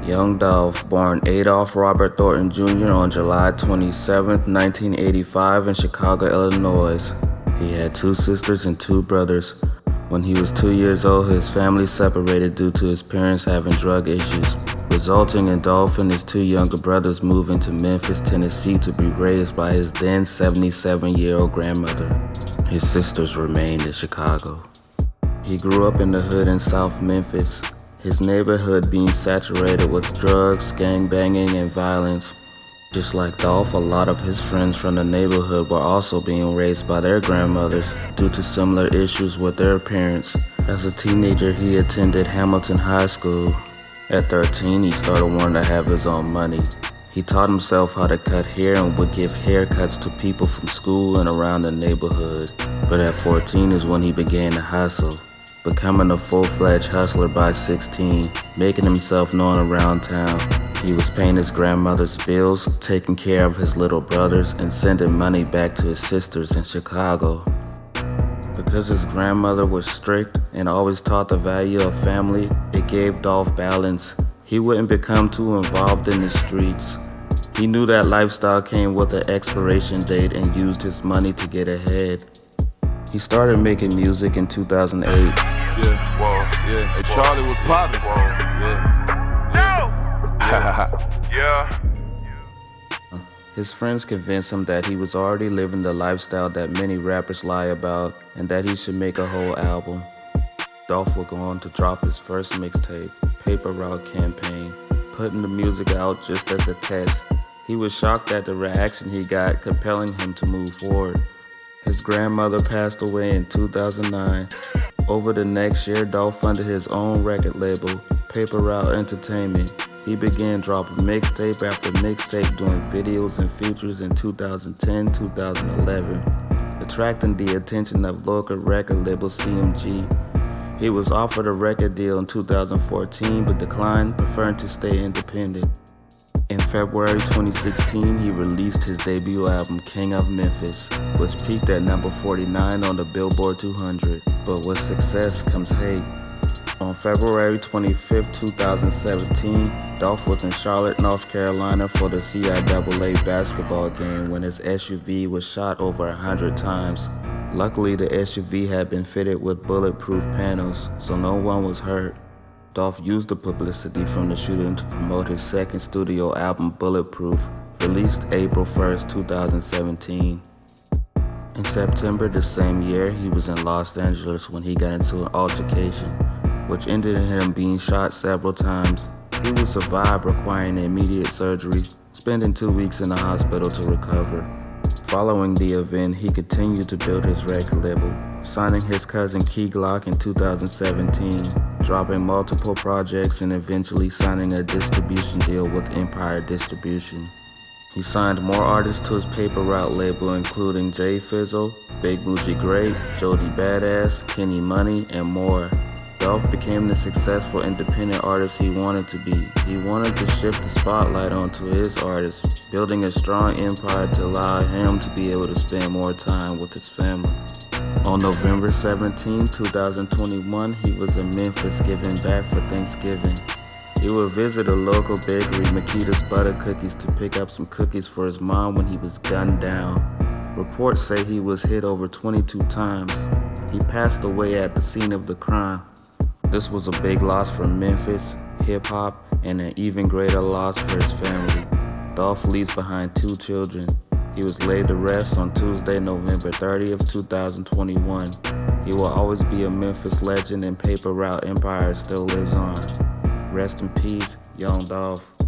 Young Dolph, born Adolph Robert Thornton Jr. on July 27, 1985 in Chicago, Illinois. He had two sisters and two brothers. When he was 2 years old, his family separated due to his parents having drug issues, resulting in Dolph and his two younger brothers moving to Memphis, Tennessee to be raised by his then 77-year-old grandmother. His sisters remained in Chicago. He grew up in the hood in South Memphis, his neighborhood being saturated with drugs, gangbanging, and violence. Just like Dolph, a lot of his friends from the neighborhood were also being raised by their grandmothers due to similar issues with their parents. As a teenager, he attended Hamilton High School. At 13, he started wanting to have his own money. He taught himself how to cut hair and would give haircuts to people from school and around the neighborhood. But at 14 is when he began to hustle, becoming a full-fledged hustler by 16, making himself known around town. He was paying his grandmother's bills, taking care of his little brothers, and sending money back to his sisters in Chicago. Because his grandmother was strict and always taught the value of family, it gave Dolph balance. He wouldn't become too involved in the streets. He knew that lifestyle came with an expiration date and used his money to get ahead. He started making music in 2008. Hey, Charlie was popping. His friends convinced him that he was already living the lifestyle that many rappers lie about and that he should make a whole album. Dolph would go on to drop his first mixtape, Paper Route Campaign, putting the music out just as a test. He was shocked at the reaction he got, compelling him to move forward. His grandmother passed away in 2009. Over the next year, Dolph funded his own record label, Paper Route Entertainment. He began dropping mixtape after mixtape, doing videos and features in 2010, 2011, attracting the attention of local record label CMG. He was offered a record deal in 2014 but declined, preferring to stay independent. In February 2016, he released his debut album, King of Memphis, which peaked at number 49 on the Billboard 200. But with success comes hate. On February 25, 2017, Dolph was in Charlotte, North Carolina for the CIAA basketball game when his SUV was shot over 100 times. Luckily, the SUV had been fitted with bulletproof panels, so no one was hurt. Dolph used the publicity from the shooting to promote his second studio album, Bulletproof, released April 1st, 2017. In September the same year, he was in Los Angeles when he got into an altercation, which ended in him being shot several times. He would survive, requiring immediate surgery, spending 2 weeks in the hospital to recover. Following the event, he continued to build his record label, signing his cousin Key Glock in 2017, dropping multiple projects, and eventually signing a distribution deal with Empire Distribution. He signed more artists to his Paper Route label, including Jay Fizzle, Big Bougie Great, Jody Badass, Kenny Money, and more. Dolph became the successful independent artist he wanted to be. He wanted to shift the spotlight onto his artists, building a strong empire to allow him to be able to spend more time with his family. On November 17, 2021, he was in Memphis giving back for Thanksgiving. He would visit a local bakery, Makita's Butter Cookies, to pick up some cookies for his mom when he was gunned down. Reports say he was hit over 22 times. He passed away at the scene of the crime. This was a big loss for Memphis, hip-hop, and an even greater loss for his family. Dolph leaves behind 2 children. He was laid to rest on Tuesday, November 30th, 2021. He will always be a Memphis legend, and Paper Route Empire still lives on. Rest in peace, Young Dolph.